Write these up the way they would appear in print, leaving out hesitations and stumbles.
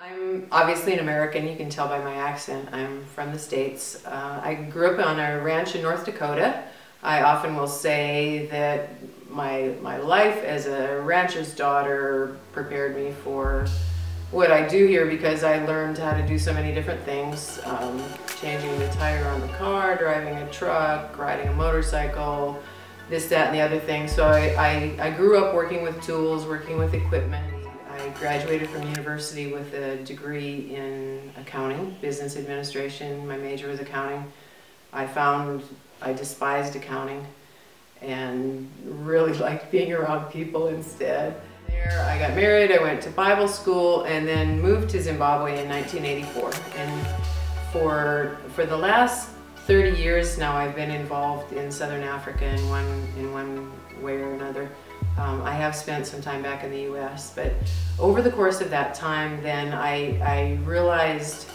I'm obviously an American, you can tell by my accent. I'm from the States. I grew up on a ranch in North Dakota. I often will say that my life as a rancher's daughter prepared me for what I do here because I learned how to do so many different things. Changing the tire on the car, driving a truck, riding a motorcycle, this, that, and the other thing. So I grew up working with tools, working with equipment. I graduated from university with a degree in accounting, business administration. My major was accounting. I found I despised accounting and really liked being around people instead. There, I got married, I went to Bible school, and then moved to Zimbabwe in 1984. And for the last 30 years now, I've been involved in Southern Africa in one way or another. I have spent some time back in the U.S., but over the course of that time, then I realized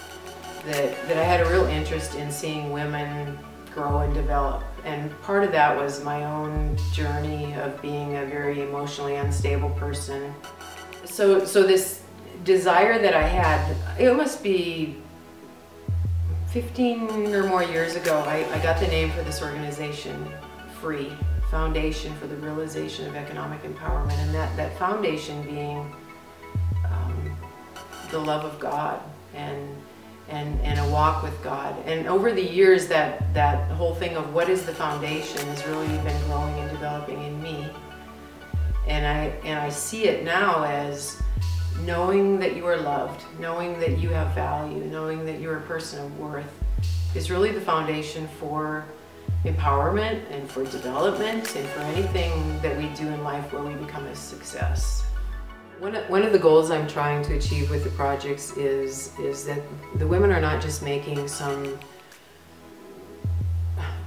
that I had a real interest in seeing women grow and develop. And part of that was my own journey of being a very emotionally unstable person. So this desire that I had, it must be 15 or more years ago, I got the name for this organization, FREE, Foundation for the Realization of Economic Empowerment, and that foundation being the love of God and a walk with God. And over the years, that whole thing of what is the foundation has really been growing and developing in me. And I see it now as knowing that you are loved, knowing that you have value, knowing that you're a person of worth is really the foundation for empowerment and for development and for anything that we do in life where we become a success. One of the goals I'm trying to achieve with the projects is that the women are not just making some,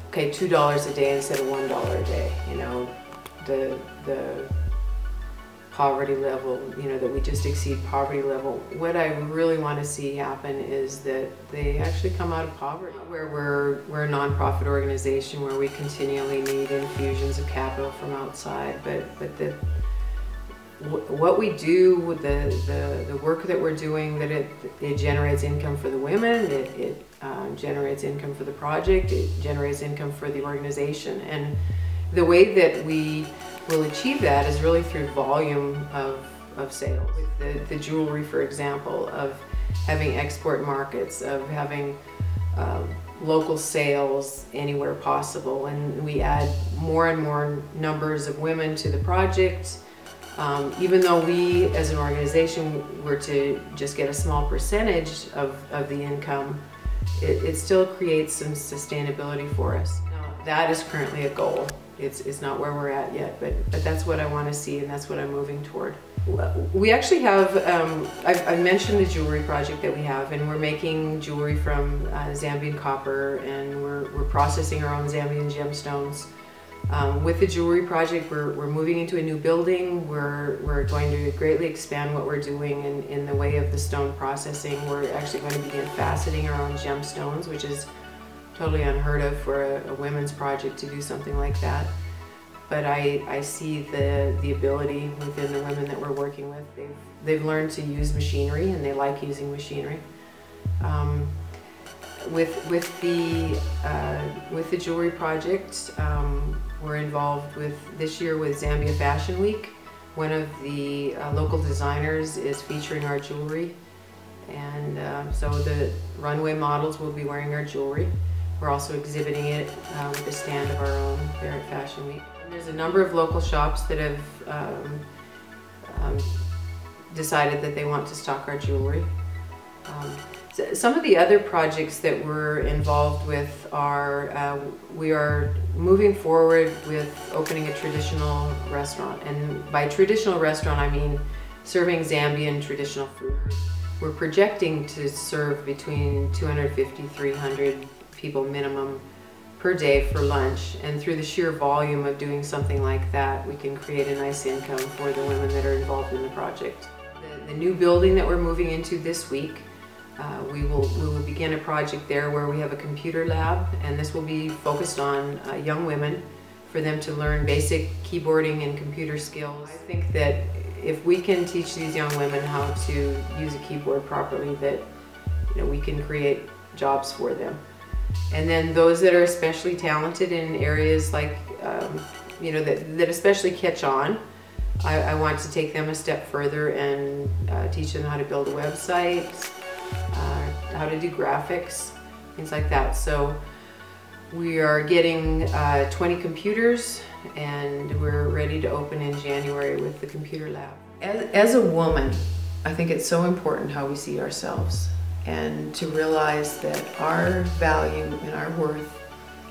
okay, $2 a day instead of $1 a day, you know, the poverty level, you know, that we just exceed poverty level. What I really want to see happen is that they actually come out of poverty, where we're a nonprofit organization where we continually need infusions of capital from outside, but what we do with the work that we're doing, that it generates income for the women, it generates income for the project, it generates income for the organization. And the way that we will achieve that is really through volume of sales. With the jewelry, for example, of having export markets, of having local sales anywhere possible. And we add more and more numbers of women to the project. Even though we as an organization were to just get a small percentage of the income, it still creates some sustainability for us. Now, that is currently a goal. It's not where we're at yet, but that's what I want to see, and that's what I'm moving toward. We actually have, I've mentioned the jewelry project that we have, and we're making jewelry from Zambian copper, and we're processing our own Zambian gemstones. With the jewelry project, we're moving into a new building. We're going to greatly expand what we're doing in the way of the stone processing. We're actually going to begin faceting our own gemstones, which is totally unheard of for a women's project to do something like that. But I see the ability within the women that we're working with. They've learned to use machinery, and they like using machinery. With the jewelry project, we're involved this year with Zambia Fashion Week. One of the local designers is featuring our jewelry, and so the runway models will be wearing our jewelry. We're also exhibiting it with a stand of our own there at Fashion Week. And there's a number of local shops that have decided that they want to stock our jewelry. Some of the other projects that we're involved with are, we are moving forward with opening a traditional restaurant. And by traditional restaurant, I mean serving Zambian traditional food. We're projecting to serve between 250, 300 people minimum per day for lunch. And through the sheer volume of doing something like that, we can create a nice income for the women that are involved in the project. The new building that we're moving into this week, we will begin a project there where we have a computer lab, and this will be focused on young women for them to learn basic keyboarding and computer skills. I think that if we can teach these young women how to use a keyboard properly, that we can create jobs for them. And then those that are especially talented in areas like that especially catch on, I want to take them a step further and teach them how to build a website, how to do graphics, things like that. So we are getting 20 computers, and we're ready to open in January with the computer lab. As a woman, I think it's so important how we see ourselves, and to realize that our value and our worth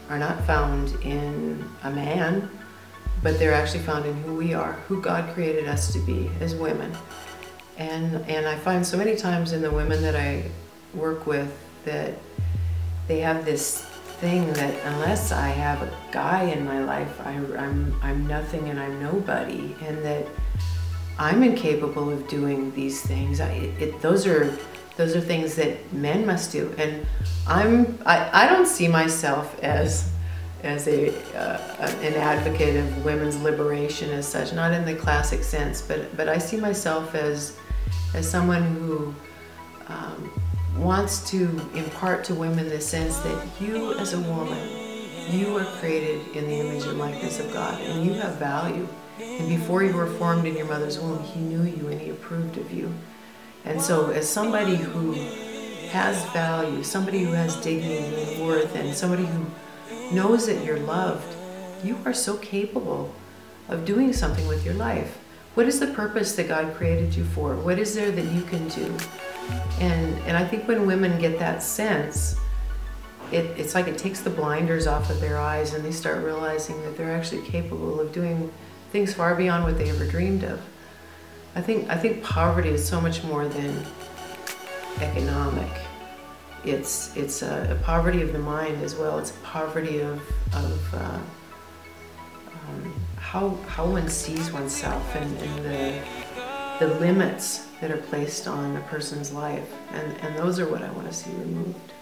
are not found in a man, but they're actually found in who we are, who God created us to be as women. And I find so many times in the women that I work with that they have this thing that unless I have a guy in my life, I'm nothing and I'm nobody, and that I'm incapable of doing these things. Those are things that men must do, and I don't see myself as an advocate of women's liberation as such, not in the classic sense, but I see myself as someone who wants to impart to women the sense that you as a woman, you are created in the image and likeness of God, and you have value. And before you were formed in your mother's womb, He knew you and He approved of you. And so as somebody who has value, somebody who has dignity and worth, and somebody who knows that you're loved, you are so capable of doing something with your life. What is the purpose that God created you for? What is there that you can do? And I think when women get that sense, it's like it takes the blinders off of their eyes, and they start realizing that they're actually capable of doing things far beyond what they ever dreamed of. I think poverty is so much more than economic. It's a poverty of the mind as well. It's a poverty of how one sees oneself and the limits that are placed on a person's life, and those are what I want to see removed.